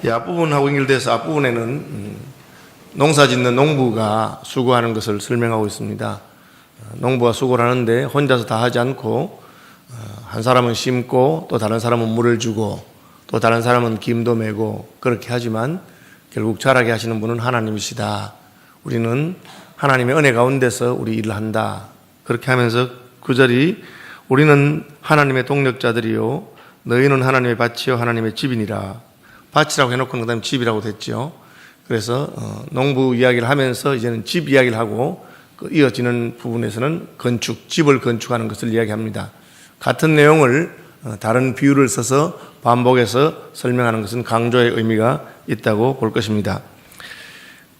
앞부분하고 연결돼서 앞부분에는 농사 짓는 농부가 수고하는 것을 설명하고 있습니다. 농부가 수고를 하는데 혼자서 다 하지 않고 한 사람은 심고 또 다른 사람은 물을 주고 또 다른 사람은 김도 메고 그렇게 하지만 결국 자라게 하시는 분은 하나님이시다. 우리는 하나님의 은혜 가운데서 우리 일을 한다. 그렇게 하면서 구절이 우리는 하나님의 동력자들이요 너희는 하나님의 밭이요 하나님의 집이니라. 밭이라고 해놓고 그 다음에 집이라고 됐죠. 그래서 농부 이야기를 하면서 이제는 집 이야기를 하고 이어지는 부분에서는 집을 건축하는 것을 이야기합니다. 같은 내용을 다른 비유를 써서 반복해서 설명하는 것은 강조의 의미가 있다고 볼 것입니다.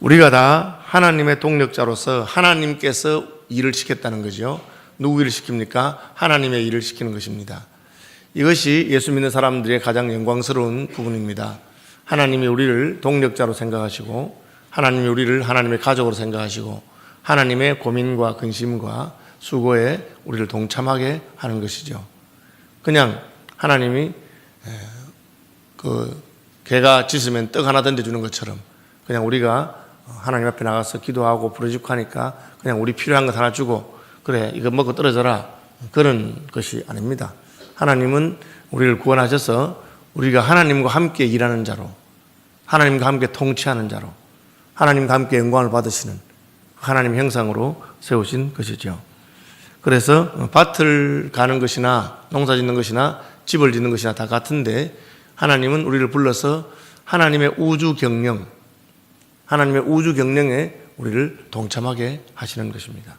우리가 다 하나님의 동력자로서 하나님께서 일을 시켰다는 거죠. 누구 일을 시킵니까? 하나님의 일을 시키는 것입니다. 이것이 예수 믿는 사람들의 가장 영광스러운 부분입니다. 하나님이 우리를 동력자로 생각하시고 하나님이 우리를 하나님의 가족으로 생각하시고 하나님의 고민과 근심과 수고에 우리를 동참하게 하는 것이죠. 그냥 하나님이 개가 짖으면 떡 하나 던져주는 것처럼 그냥 우리가 하나님 앞에 나가서 기도하고 부르짖고 하니까 그냥 우리 필요한 것 하나 주고 그래 이거 먹고 떨어져라 그런 것이 아닙니다. 하나님은 우리를 구원하셔서 우리가 하나님과 함께 일하는 자로 하나님과 함께 통치하는 자로 하나님과 함께 영광을 받으시는 하나님 형상으로 세우신 것이죠. 그래서 밭을 가는 것이나 농사 짓는 것이나 집을 짓는 것이나 다 같은데 하나님은 우리를 불러서 하나님의 우주 경영에 우리를 동참하게 하시는 것입니다.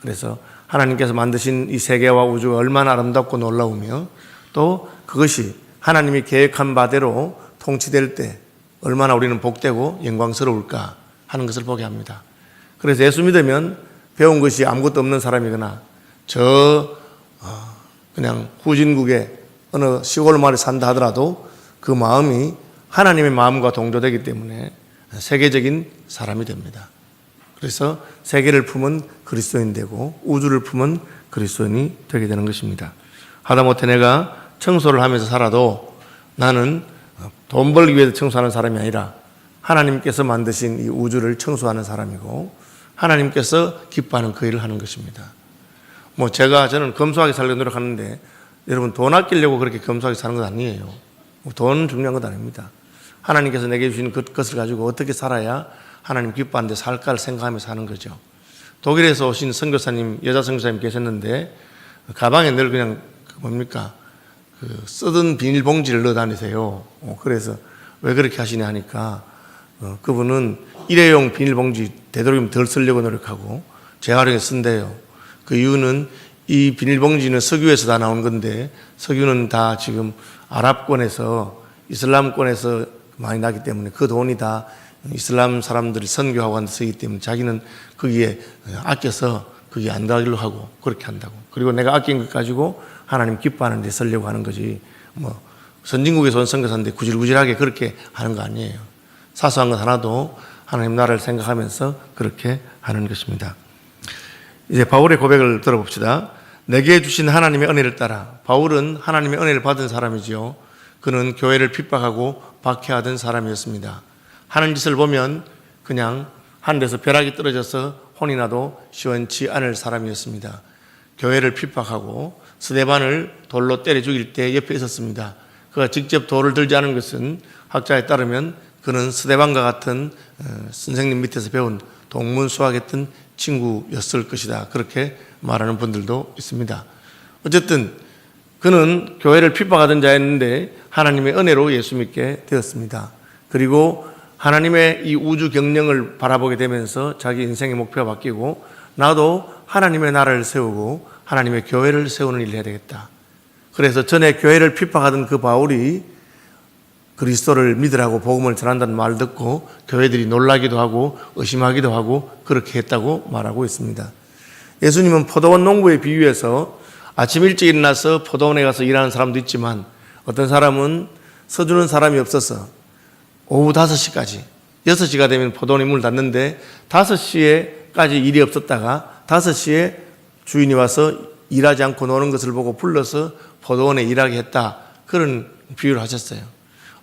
그래서 하나님께서 만드신 이 세계와 우주가 얼마나 아름답고 놀라우며 또 그것이 하나님이 계획한 바대로 통치될 때 얼마나 우리는 복되고 영광스러울까 하는 것을 보게 합니다. 그래서 예수 믿으면 배운 것이 아무것도 없는 사람이거나 그냥 후진국의 어느 시골 마을에 산다 하더라도 그 마음이 하나님의 마음과 동조되기 때문에 세계적인 사람이 됩니다. 그래서 세계를 품은 그리스도인 되고 우주를 품은 그리스도인이 되게 되는 것입니다. 하다못해 내가 청소를 하면서 살아도 나는 돈 벌기 위해서 청소하는 사람이 아니라 하나님께서 만드신 이 우주를 청소하는 사람이고 하나님께서 기뻐하는 그 일을 하는 것입니다. 저는 검소하게 살려고 노력하는데 여러분 돈 아끼려고 그렇게 검소하게 사는 건 아니에요. 돈 중요한 건 아닙니다. 하나님께서 내게 주신 그것을 가지고 어떻게 살아야 하나님 기뻐하는데 살까를 생각하면서 사는 거죠. 독일에서 오신 선교사님, 여자 선교사님 계셨는데 가방에 늘 그냥 쓰던 비닐봉지를 넣어 다니세요. 그래서 왜 그렇게 하시냐 하니까 그분은 일회용 비닐봉지 되도록이면 덜 쓰려고 노력하고 재활용해 쓴대요. 그 이유는 이 비닐봉지는 석유에서 다 나온 건데 석유는 다 지금 아랍권에서 이슬람권에서 많이 나기 때문에 그 돈이 다 이슬람 사람들이 선교하고 한데 쓰기 때문에 자기는 거기에 아껴서 거기에 안 들어가기로 하고 그렇게 한다고. 그리고 내가 아낀 것 가지고 하나님 기뻐하는 데 쓰려고 하는 거지 선진국에서 온 선교사인데 구질구질하게 그렇게 하는 거 아니에요. 사소한 것 하나도 하나님 나라를 생각하면서 그렇게 하는 것입니다. 이제 바울의 고백을 들어봅시다. 내게 주신 하나님의 은혜를 따라. 바울은 하나님의 은혜를 받은 사람이지요. 그는 교회를 핍박하고 박해하던 사람이었습니다. 하는 짓을 보면 그냥 하늘에서 벼락이 떨어져서 혼이 나도 시원치 않을 사람이었습니다. 교회를 핍박하고 스데반을 돌로 때려 죽일 때 옆에 있었습니다. 그가 직접 돌을 들지 않은 것은 학자에 따르면 그는 스데반과 같은 선생님 밑에서 배운 동문수학했던 친구였을 것이다. 그렇게 말하는 분들도 있습니다. 어쨌든 그는 교회를 핍박하던 자였는데 하나님의 은혜로 예수 믿게 되었습니다. 그리고 하나님의 이 우주 경영을 바라보게 되면서 자기 인생의 목표가 바뀌고 나도 하나님의 나라를 세우고 하나님의 교회를 세우는 일을 해야 되겠다. 그래서 전에 교회를 핍박하던 그 바울이 그리스도를 믿으라고 복음을 전한다는 말을 듣고 교회들이 놀라기도 하고 의심하기도 하고 그렇게 했다고 말하고 있습니다. 예수님은 포도원 농부에 비유해서 아침 일찍 일어나서 포도원에 가서 일하는 사람도 있지만 어떤 사람은 서주는 사람이 없어서 오후 5시까지 6시가 되면 포도원이 문을 닫는데 5시에까지 일이 없었다가 5시에 주인이 와서 일하지 않고 노는 것을 보고 불러서 포도원에 일하게 했다. 그런 비유를 하셨어요.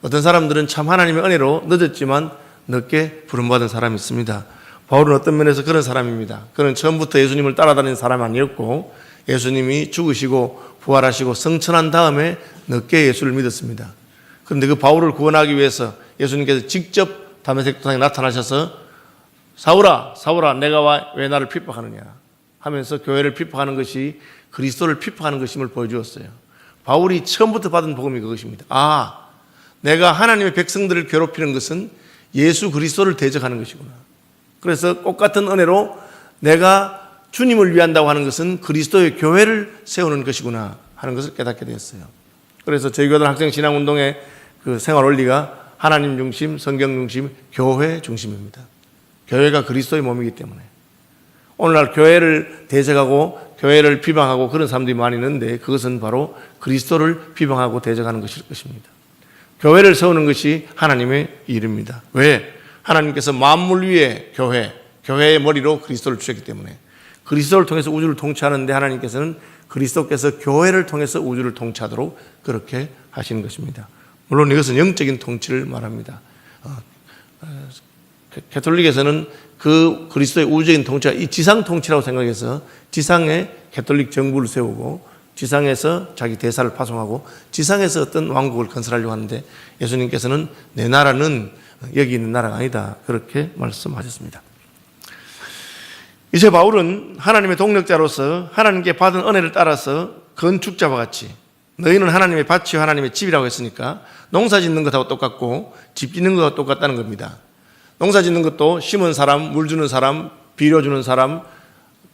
어떤 사람들은 참 하나님의 은혜로 늦었지만 늦게 부름받은 사람이 있습니다. 바울은 어떤 면에서 그런 사람입니다. 그는 처음부터 예수님을 따라다니는 사람이 아니었고 예수님이 죽으시고 부활하시고 성천한 다음에 늦게 예수를 믿었습니다. 그런데 그 바울을 구원하기 위해서 예수님께서 직접 다메섹 도상에 나타나셔서 사울아, 사울아, 내가 왜 나를 핍박하느냐 하면서 교회를 핍박하는 것이 그리스도를 핍박하는 것임을 보여주었어요. 바울이 처음부터 받은 복음이 그것입니다. 아, 내가 하나님의 백성들을 괴롭히는 것은 예수 그리스도를 대적하는 것이구나. 그래서 똑같은 은혜로 내가 주님을 위한다고 하는 것은 그리스도의 교회를 세우는 것이구나 하는 것을 깨닫게 되었어요. 그래서 저희 교단 학생 신앙운동의 그 생활 원리가 하나님 중심, 성경 중심, 교회 중심입니다. 교회가 그리스도의 몸이기 때문에 오늘날 교회를 대적하고 교회를 비방하고 그런 사람들이 많이 있는데 그것은 바로 그리스도를 비방하고 대적하는 것일 것입니다. 교회를 세우는 것이 하나님의 일입니다. 왜? 하나님께서 만물 위에 교회의 머리로 그리스도를 주셨기 때문에 그리스도를 통해서 우주를 통치하는데 하나님께서는 그리스도께서 교회를 통해서 우주를 통치하도록 그렇게 하시는 것입니다. 물론 이것은 영적인 통치를 말합니다. 가톨릭에서는 그 그리스도의 우주적인 통치가 이 지상 통치라고 생각해서 지상에 가톨릭 정부를 세우고 지상에서 자기 대사를 파송하고 지상에서 어떤 왕국을 건설하려고 하는데 예수님께서는 내 나라는 여기 있는 나라가 아니다. 그렇게 말씀하셨습니다. 이제 바울은 하나님의 동력자로서 하나님께 받은 은혜를 따라서 건축자와 같이 너희는 하나님의 밭이요 하나님의 집이라고 했으니까 농사 짓는 것하고 똑같고 집 짓는 것하고 똑같다는 겁니다. 농사 짓는 것도 심은 사람, 물 주는 사람, 비료 주는 사람,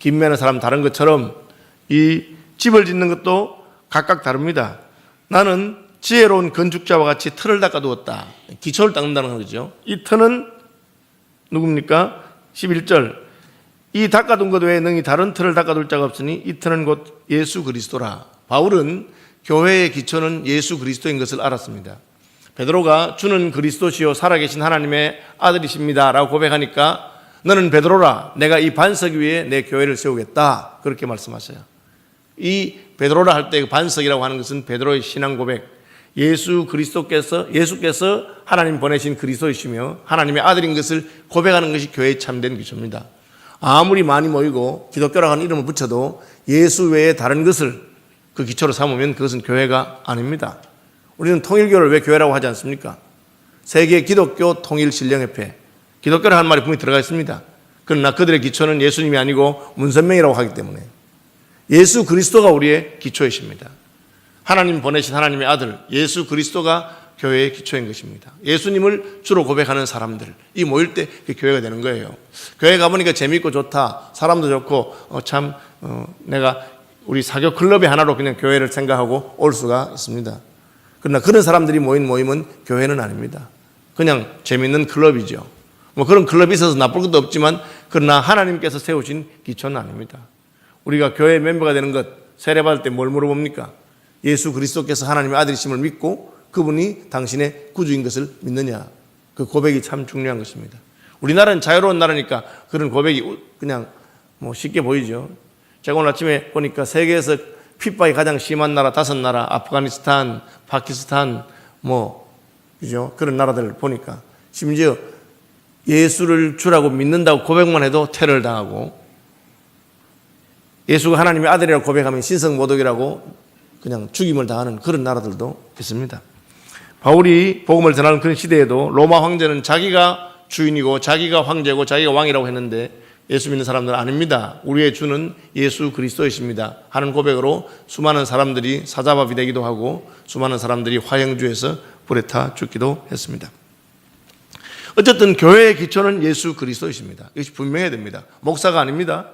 김 매는 사람 다른 것처럼 이 집을 짓는 것도 각각 다릅니다. 나는 지혜로운 건축자와 같이 틀을 닦아두었다. 기초를 닦는다는 거죠. 이 틀은 누굽니까? 11절. 이 닦아둔 것 외에 능히 다른 틀을 닦아둘 자가 없으니 이 틀은 곧 예수 그리스도라. 바울은 교회의 기초는 예수 그리스도인 것을 알았습니다. 베드로가 주는 그리스도시요 살아계신 하나님의 아들이십니다 라고 고백하니까 너는 베드로라 내가 이 반석 위에 내 교회를 세우겠다 그렇게 말씀하셔요. 이 베드로라 할 때 그 반석이라고 하는 것은 베드로의 신앙 고백, 예수께서 하나님 보내신 그리스도이시며 하나님의 아들인 것을 고백하는 것이 교회의 참된 기초입니다. 아무리 많이 모이고 기독교라고 하는 이름을 붙여도 예수 외에 다른 것을 그 기초로 삼으면 그것은 교회가 아닙니다. 우리는 통일교를 왜 교회라고 하지 않습니까? 세계 기독교 통일신령협회, 기독교라는 한 말이 분명히 들어가 있습니다. 그러나 그들의 기초는 예수님이 아니고 문선명이라고 하기 때문에 예수 그리스도가 우리의 기초이십니다. 하나님 보내신 하나님의 아들 예수 그리스도가 교회의 기초인 것입니다. 예수님을 주로 고백하는 사람들 이 모일 때 교회가 되는 거예요. 교회 가보니까 재미있고 좋다, 사람도 좋고 내가 우리 사교 클럽의 하나로 그냥 교회를 생각하고 올 수가 있습니다. 그러나 그런 사람들이 모인 모임은 교회는 아닙니다. 그냥 재미있는 클럽이죠. 뭐 그런 클럽이 있어서 나쁠 것도 없지만 그러나 하나님께서 세우신 기초는 아닙니다. 우리가 교회 멤버가 되는 것 세례받을 때 뭘 물어봅니까? 예수 그리스도께서 하나님의 아들이심을 믿고 그분이 당신의 구주인 것을 믿느냐. 그 고백이 참 중요한 것입니다. 우리나라는 자유로운 나라니까 그런 고백이 그냥 뭐 쉽게 보이죠. 제가 오늘 아침에 보니까 세계에서 핍박이 가장 심한 나라 5나라, 아프가니스탄, 파키스탄, 그죠? 그런 나라들을 보니까 심지어 예수를 주라고 믿는다고 고백만 해도 테러를 당하고 예수가 하나님의 아들이라고 고백하면 신성모독이라고 그냥 죽임을 당하는 그런 나라들도 있습니다. 바울이 복음을 전하는 그런 시대에도 로마 황제는 자기가 주인이고 자기가 황제고 자기가 왕이라고 했는데 예수 믿는 사람들은 아닙니다. 우리의 주는 예수 그리스도이십니다 하는 고백으로 수많은 사람들이 사자밥이 되기도 하고 수많은 사람들이 화형주에서 불에 타 죽기도 했습니다. 어쨌든 교회의 기초는 예수 그리스도이십니다. 이것이 분명해야 됩니다. 목사가 아닙니다.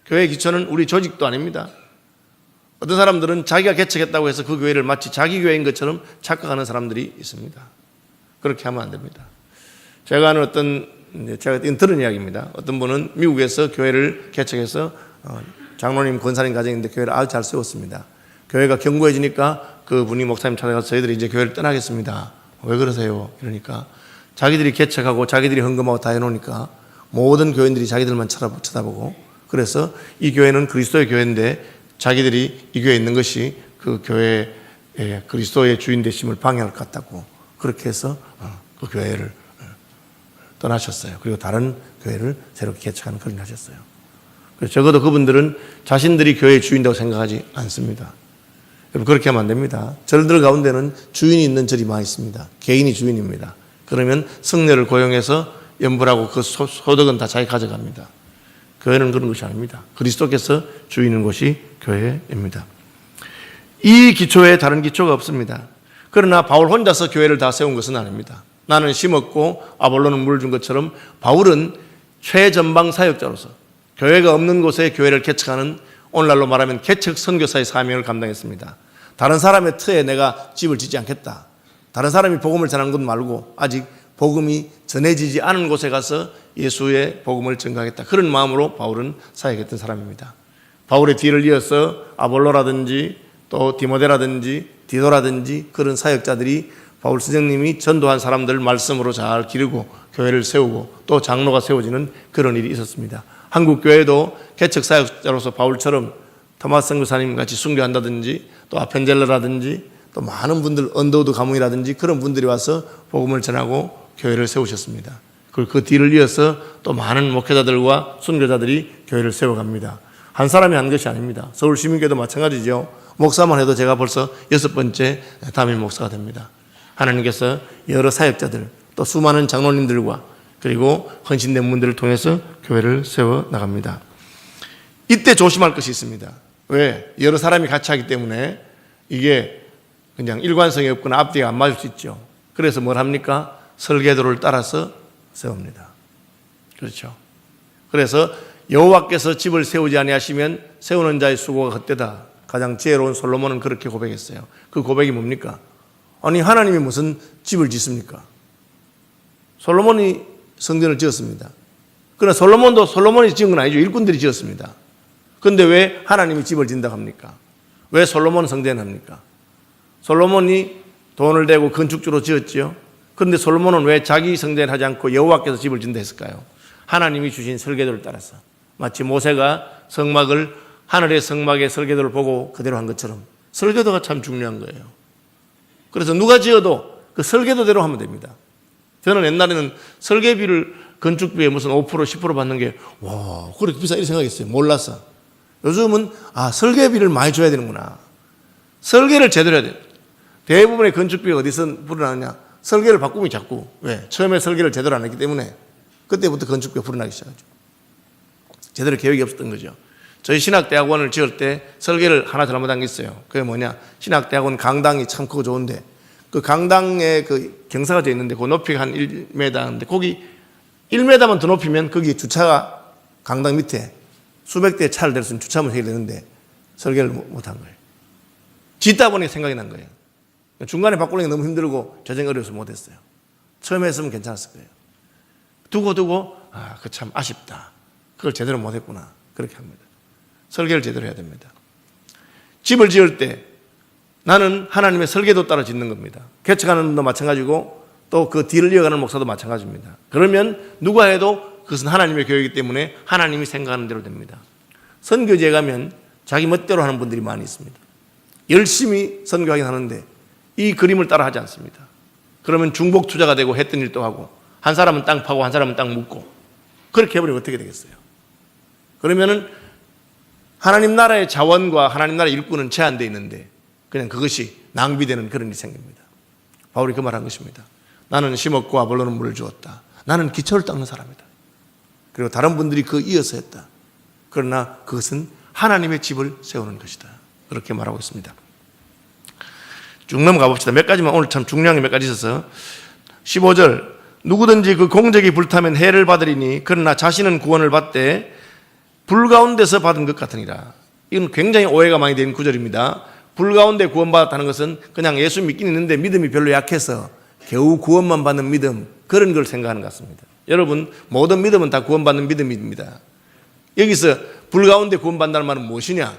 교회의 기초는 우리 조직도 아닙니다. 어떤 사람들은 자기가 개척했다고 해서 그 교회를 마치 자기 교회인 것처럼 착각하는 사람들이 있습니다. 그렇게 하면 안 됩니다. 제가 들은 이야기입니다. 어떤 분은 미국에서 교회를 개척해서 장로님, 권사님 가정인데 교회를 아주 잘 세웠습니다. 교회가 견고해지니까 그 분이 목사님 찾아가서 저희들이 이제 교회를 떠나겠습니다. 왜 그러세요? 이러니까 자기들이 개척하고 자기들이 헌금하고 다 해놓으니까 모든 교인들이 자기들만 쳐다보고 그래서 이 교회는 그리스도의 교회인데 자기들이 이 교회에 있는 것이 그 교회의 그리스도의 주인 되심을 방해할 것 같다고 그렇게 해서 그 교회를 떠나셨어요. 그리고 다른 교회를 새롭게 개척하는 그런 일을 하셨어요. 그래서 적어도 그분들은 자신들이 교회의 주인이라고 생각하지 않습니다. 여러분 그렇게 하면 안 됩니다. 절들 가운데는 주인이 있는 절이 많이 있습니다. 개인이 주인입니다. 그러면 성례를 고용해서 연불하고 그 소득은 다 자기 가져갑니다. 교회는 그런 것이 아닙니다. 그리스도께서 주인인 곳이 교회입니다. 이 기초에 다른 기초가 없습니다. 그러나 바울 혼자서 교회를 다 세운 것은 아닙니다. 나는 심었고 아볼로는 물을 준 것처럼 바울은 최전방 사역자로서 교회가 없는 곳에 교회를 개척하는, 오늘날로 말하면 개척 선교사의 사명을 감당했습니다. 다른 사람의 터에 내가 집을 짓지 않겠다. 다른 사람이 복음을 전하는 것 말고 아직 복음이 전해지지 않은 곳에 가서 예수의 복음을 전가하겠다. 그런 마음으로 바울은 사역했던 사람입니다. 바울의 뒤를 이어서 아볼로라든지 또 디모데라든지 디도라든지 그런 사역자들이 바울 선생님이 전도한 사람들을 말씀으로 잘 기르고 교회를 세우고 또 장로가 세워지는 그런 일이 있었습니다. 한국 교회도 개척 사역자로서 바울처럼 토마스 선교사님 같이 순교한다든지 또 아펜젤러라든지 또 많은 분들, 언더우드 가문이라든지 그런 분들이 와서 복음을 전하고 교회를 세우셨습니다. 그리고 그 뒤를 이어서 또 많은 목회자들과 순교자들이 교회를 세워갑니다. 한 사람이 한 것이 아닙니다. 서울시민교회도 마찬가지죠. 목사만 해도 제가 벌써 6번째 담임 목사가 됩니다. 하나님께서 여러 사역자들 또 수많은 장로님들과 그리고 헌신된 분들을 통해서 교회를 세워나갑니다. 이때 조심할 것이 있습니다. 왜? 여러 사람이 같이 하기 때문에 이게 그냥 일관성이 없거나 앞뒤가 안 맞을 수 있죠. 그래서 뭘 합니까? 설계도를 따라서 세웁니다. 그렇죠. 그래서 여호와께서 집을 세우지 아니하시면 세우는 자의 수고가 헛되다. 가장 지혜로운 솔로몬은 그렇게 고백했어요. 그 고백이 뭡니까? 아니 하나님이 무슨 집을 짓습니까? 솔로몬이 성전을 지었습니다. 그러나 솔로몬이 지은 건 아니죠. 일꾼들이 지었습니다. 그런데 왜 하나님이 집을 짓는다고 합니까? 왜 솔로몬은 성전을 합니까? 솔로몬이 돈을 대고 건축주로 지었지요. 그런데 솔로몬은 왜 자기 성전을 하지 않고 여호와께서 집을 짓는다 했을까요? 하나님이 주신 설계도를 따라서. 마치 모세가 성막을 하늘의 성막의 설계도를 보고 그대로 한 것처럼 설계도가 참 중요한 거예요. 그래서 누가 지어도 그 설계도대로 하면 됩니다. 저는 옛날에는 설계비를 건축비에 무슨 5% 10% 받는 게 와 그렇게 비싸 이렇게 생각했어요. 몰랐어. 요즘은 설계비를 많이 줘야 되는구나. 설계를 제대로 해야 돼요. 대부분의 건축비가 어디서 불어나느냐? 설계를 바꾸면 자꾸. 왜? 처음에 설계를 제대로 안 했기 때문에 그때부터 건축비가 불어나기 시작하죠. 제대로 계획이 없었던 거죠. 저희 신학대학원을 지을 때 설계를 하나 잘못한 게 있어요. 그게 뭐냐? 신학대학원 강당이 참 크고 좋은데 그 강당에 그 경사가 되어 있는데 그 높이가 한 1m인데 거기 1m만 더 높이면 거기 주차가 강당 밑에 수백 대의 차를 댈 수 있는 주차만 해야 되는데 설계를 못한 거예요. 짓다 보니 생각이 난 거예요. 중간에 바꾸는 게 너무 힘들고 재정이 어려워서 못했어요. 처음에 했으면 괜찮았을 거예요. 두고 그 참 아쉽다. 그걸 제대로 못했구나. 그렇게 합니다. 설계를 제대로 해야 됩니다. 집을 지을 때 나는 하나님의 설계도 따라 짓는 겁니다. 개척하는 분도 마찬가지고 또 그 뒤를 이어가는 목사도 마찬가지입니다. 그러면 누가 해도 그것은 하나님의 교회이기 때문에 하나님이 생각하는 대로 됩니다. 선교지에 가면 자기 멋대로 하는 분들이 많이 있습니다. 열심히 선교하긴 하는데 이 그림을 따라 하지 않습니다. 그러면 중복 투자가 되고 했던 일도 하고 한 사람은 땅 파고 한 사람은 땅 묻고 그렇게 해버리면 어떻게 되겠어요? 그러면은 하나님 나라의 자원과 하나님 나라의 일꾼은 제한되어 있는데 그냥 그것이 낭비되는 그런 일이 생깁니다. 바울이 그 말한 것입니다. 나는 심었고 아볼로는 물을 주었다. 나는 기초를 닦는 사람이다. 그리고 다른 분들이 그 이어서 했다. 그러나 그것은 하나님의 집을 세우는 것이다. 그렇게 말하고 있습니다. 쭉 넘어가 봅시다. 몇 가지만 오늘 참 중요한 게 몇 가지 있어서 15절 누구든지 그 공적이 불타면 해를 받으리니 그러나 자신은 구원을 받되 불 가운데서 받은 것 같으니라. 이건 굉장히 오해가 많이 되는 구절입니다. 불 가운데 구원받았다는 것은 그냥 예수 믿긴 있는데 믿음이 별로 약해서 겨우 구원만 받는 믿음 그런 걸 생각하는 것 같습니다. 여러분 모든 믿음은 다 구원받는 믿음입니다. 여기서 불 가운데 구원받는다는 말은 무엇이냐?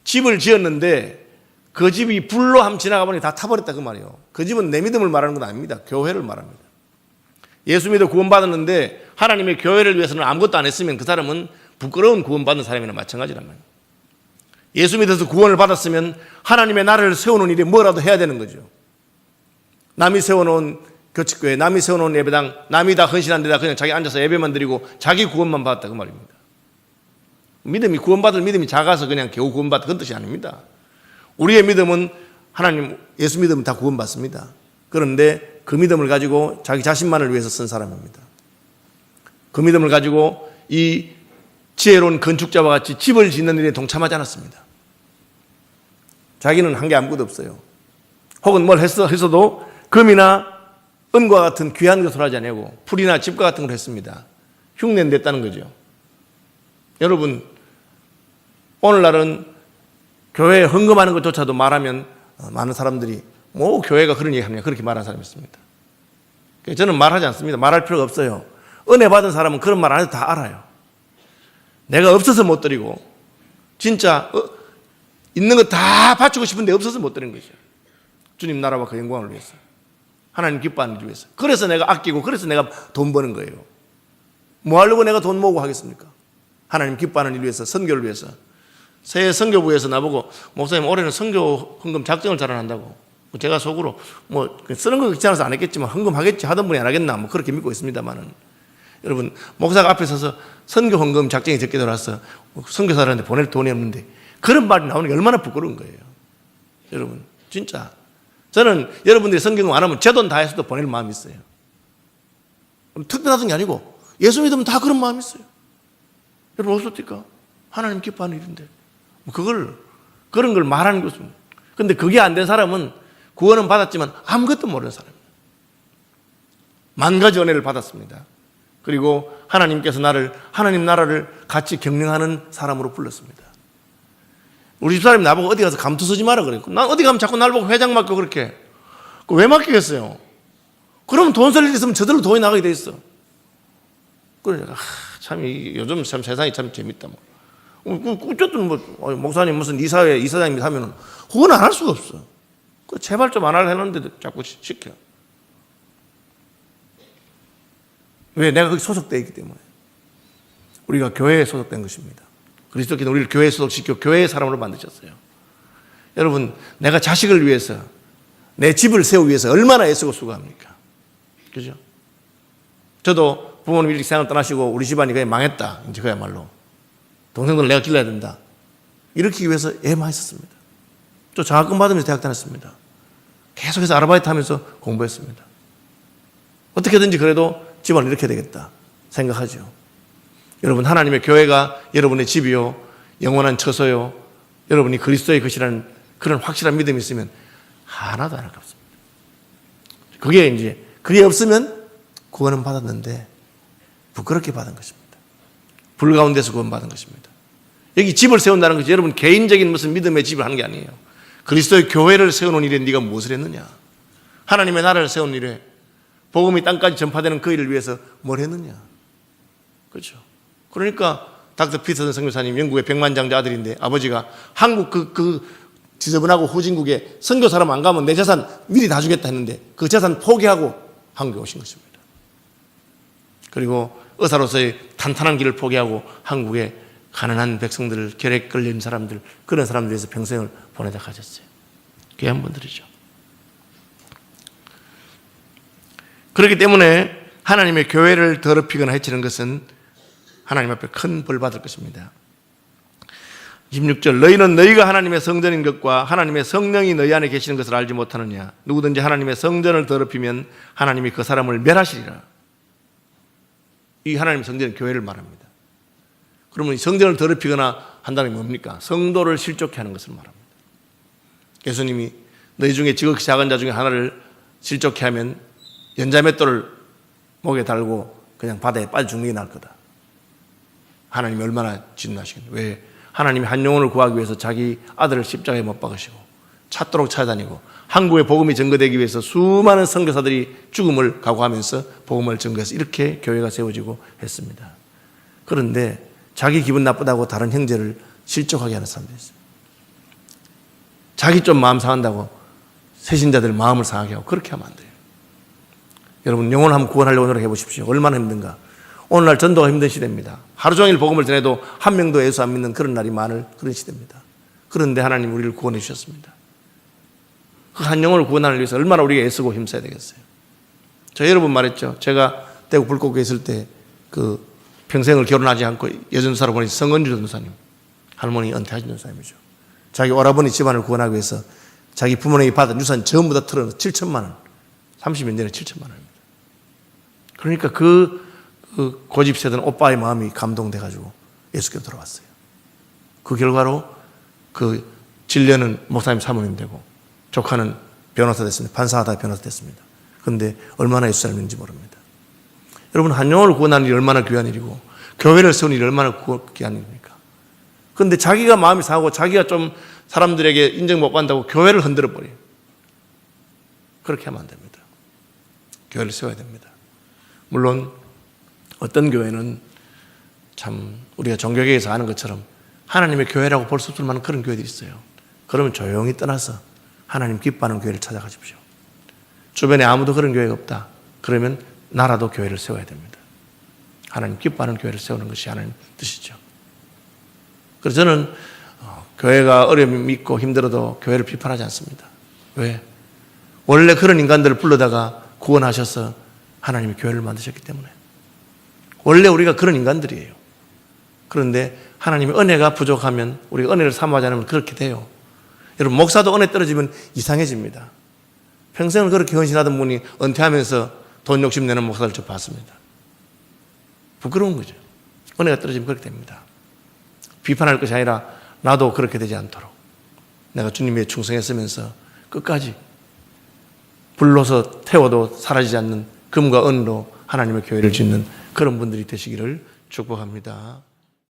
집을 지었는데 그 집이 불로 한번 지나가 보니 다 타버렸다 그 말이에요. 그 집은 내 믿음을 말하는 건 아닙니다. 교회를 말합니다. 예수 믿어 구원받았는데 하나님의 교회를 위해서는 아무것도 안 했으면 그 사람은 부끄러운 구원받는 사람이나 마찬가지란 말이에요. 예수 믿어서 구원을 받았으면 하나님의 나라를 세우는 일에 뭐라도 해야 되는 거죠. 남이 세워놓은 교칙교회, 남이 세워놓은 예배당, 남이 다 헌신한 데다 그냥 자기 앉아서 예배만 드리고 자기 구원만 받았다 그 말입니다. 믿음이 구원받을 믿음이 작아서 그냥 겨우 구원받다 그런 뜻이 아닙니다. 우리의 믿음은 하나님 예수 믿으면 다 구원받습니다. 그런데 그 믿음을 가지고 자기 자신만을 위해서 쓴 사람입니다. 그 믿음을 가지고 이 지혜로운 건축자와 같이 집을 짓는 일에 동참하지 않았습니다. 자기는 한 게 아무것도 없어요. 혹은 뭘 했어도 금이나 은과 같은 귀한 것을 하지 않고 풀이나 집과 같은 걸 했습니다. 흉내는 냈다는 거죠. 여러분, 오늘날은 교회에 헌금하는 것조차도 말하면 많은 사람들이 뭐 교회가 그런 얘기 하느냐 그렇게 말하는 사람이 있습니다. 저는 말하지 않습니다. 말할 필요가 없어요. 은혜 받은 사람은 그런 말 안 해도 다 알아요. 내가 없어서 못 드리고 진짜 있는 거 다 바치고 싶은데 없어서 못 드린 거죠. 주님 나라와 그 영광을 위해서, 하나님 기뻐하는 일 위해서. 그래서 내가 아끼고 그래서 내가 돈 버는 거예요. 뭐 하려고 내가 돈 모으고 하겠습니까? 하나님 기뻐하는 일 위해서, 선교를 위해서. 새 선교부에서 나보고 목사님 올해는 선교 헌금 작정을 잘 안 한다고. 제가 속으로 뭐 쓰는 거 귀찮아서 안 했겠지만 헌금하겠지 하던 분이 안 하겠나 뭐 그렇게 믿고 있습니다만은, 여러분 목사가 앞에 서서 선교 헌금 작정이 적게 들어와서 선교사들한테 보낼 돈이 없는데 그런 말이 나오는 게 얼마나 부끄러운 거예요. 여러분 진짜 저는 여러분들이 선교금 안 하면 제 돈 다 해서도 보낼 마음이 있어요. 특별하던 게 아니고 예수 믿으면 다 그런 마음이 있어요. 여러분 없었을까? 하나님 기뻐하는 일인데 그런 걸 말하는 것입니다. 그런데 그게 안 된 사람은 구원은 받았지만 아무것도 모르는 사람입니다. 만 가지 은혜를 받았습니다. 그리고 하나님께서 나를, 하나님 나라를 같이 경영하는 사람으로 불렀습니다. 우리 집사람이 나보고 어디 가서 감투 쓰지 마라 그랬고, 난 어디 가면 자꾸 날 보고 회장 맡겨 그렇게. 왜 맡기겠어요? 그러면 돈 쓸 일 있으면 저절로 돈이 나가게 돼 있어. 그래, 참 요즘 참 세상이 참 재밌다 뭐. 어쨌든 목사님 무슨 이사장님이 하면은 그건 안 할 수가 없어. 제발 좀 안 하려 했는데도 자꾸 시켜. 왜? 내가 거기 소속되어 있기 때문에. 우리가 교회에 소속된 것입니다. 그리스도께서 우리를 교회에 소속시켜 교회의 사람으로 만드셨어요. 여러분, 내가 자식을 위해서, 내 집을 세우기 위해서 얼마나 애쓰고 수고합니까? 그죠? 저도 부모님 일찍 세상을 떠나시고 우리 집안이 거의 망했다. 이제 그야말로. 동생들을 내가 길러야 된다. 이렇게 위해서 애 많이 썼습니다. 또 장학금 받으면서 대학 다녔습니다. 계속해서 아르바이트 하면서 공부했습니다. 어떻게든지 그래도 집안을 이렇게 되겠다 생각하죠. 여러분, 하나님의 교회가 여러분의 집이요, 영원한 처소요, 여러분이 그리스도의 것이라는 그런 확실한 믿음이 있으면 하나도 안 아깝습니다. 그게 없으면 구원은 받았는데 부끄럽게 받은 것입니다. 불 가운데서 구원받은 것입니다. 여기 집을 세운다는 것이 여러분 개인적인 무슨 믿음의 집을 하는 게 아니에요. 그리스도의 교회를 세우는 일에 네가 무엇을 했느냐? 하나님의 나라를 세우는 일에, 복음이 땅까지 전파되는 그 일을 위해서 뭘 했느냐? 그렇죠. 그러니까 닥터 피터슨 선교사님, 영국의 백만장자 아들인데 아버지가 한국 그 지저분하고 후진국에 선교 사람 안 가면 내 재산 미리 다 주겠다 했는데 그 재산 포기하고 한국에 오신 것입니다. 그리고 의사로서의 탄탄한 길을 포기하고 한국에 가난한 백성들을, 결핵 걸린 사람들, 그런 사람들 위해서 평생을 보내다 가셨어요. 귀한 분들이죠. 그렇기 때문에 하나님의 교회를 더럽히거나 해치는 것은 하나님 앞에 큰 벌 받을 것입니다. 26절, 너희는 너희가 하나님의 성전인 것과 하나님의 성령이 너희 안에 계시는 것을 알지 못하느냐? 누구든지 하나님의 성전을 더럽히면 하나님이 그 사람을 멸하시리라. 이 하나님의 성전은 교회를 말합니다. 그러면 이 성전을 더럽히거나 한다는 게 뭡니까? 성도를 실족해 하는 것을 말합니다. 예수님이 너희 중에 지극히 작은 자 중에 하나를 실족해 하면 연자맷돌을 목에 달고 그냥 바다에 빨리 죽는 게 나을 거다. 하나님이 얼마나 진노하시겠냐. 왜? 하나님이 한 영혼을 구하기 위해서 자기 아들을 십자가에 못 박으시고 찾도록 찾아다니고 한국에 복음이 전거되기 위해서 수많은 선교사들이 죽음을 각오하면서 복음을 전거해서 이렇게 교회가 세워지고 했습니다. 그런데 자기 기분 나쁘다고 다른 형제를 실족하게 하는 사람들이 있어요. 자기 좀 마음 상한다고 새신자들 마음을 상하게 하고 그렇게 하면 안 돼요. 여러분, 영혼을 한번 구원하려고 노력해 보십시오. 얼마나 힘든가. 오늘날 전도가 힘든 시대입니다. 하루 종일 복음을 전해도 한 명도 예수 안 믿는 그런 날이 많을 그런 시대입니다. 그런데 하나님 우리를 구원해 주셨습니다. 그 한 영혼을 구원하기 위해서 얼마나 우리가 애쓰고 힘써야 되겠어요. 저 여러 번 말했죠. 제가 대구 불꽃교회 있을 때 그 평생을 결혼하지 않고 여전사로 보낸 성은주 전도사님, 할머니 은퇴하신 전도사님이죠. 자기 오라버니 집안을 구원하기 위해서 자기 부모님이 받은 유산 전부 다 털어서 7천만 원, 30년 전에 7천만 원입니다. 그러니까 그 고집 세던 오빠의 마음이 감동돼가지고 예수께로 돌아왔어요. 그 결과로 그 진료는 목사님 사모님 되고 조카는 변호사 됐습니다. 판사하다 변호사 됐습니다. 그런데 얼마나 예수 삶인지 모릅니다. 여러분, 한 영혼을 구원하는 일이 얼마나 귀한 일이고 교회를 세우는 일이 얼마나 귀한 일입니까? 그런데 자기가 마음이 상하고 자기가 좀 사람들에게 인정 못 받는다고 교회를 흔들어 버려요. 그렇게 하면 안 됩니다. 교회를 세워야 됩니다. 물론 어떤 교회는 참 우리가 종교계에서 아는 것처럼 하나님의 교회라고 볼 수 없을 만한 그런 교회들이 있어요. 그러면 조용히 떠나서 하나님 기뻐하는 교회를 찾아가십시오. 주변에 아무도 그런 교회가 없다. 그러면 나라도 교회를 세워야 됩니다. 하나님 기뻐하는 교회를 세우는 것이 하나님 뜻이죠. 그래서 저는 교회가 어려움이 있고 힘들어도 교회를 비판하지 않습니다. 왜? 원래 그런 인간들을 불러다가 구원하셔서 하나님이 교회를 만드셨기 때문에. 원래 우리가 그런 인간들이에요. 그런데 하나님의 은혜가 부족하면 우리가 은혜를 사모하지 않으면 그렇게 돼요. 여러분, 목사도 은혜 떨어지면 이상해집니다. 평생을 그렇게 헌신하던 분이 은퇴하면서 돈 욕심내는 목사를 저 봤습니다. 부끄러운 거죠. 은혜가 떨어지면 그렇게 됩니다. 비판할 것이 아니라 나도 그렇게 되지 않도록 내가 주님에 충성했으면서 끝까지 불러서 태워도 사라지지 않는 금과 은으로 하나님의 교회를 짓는 그런 분들이 되시기를 축복합니다.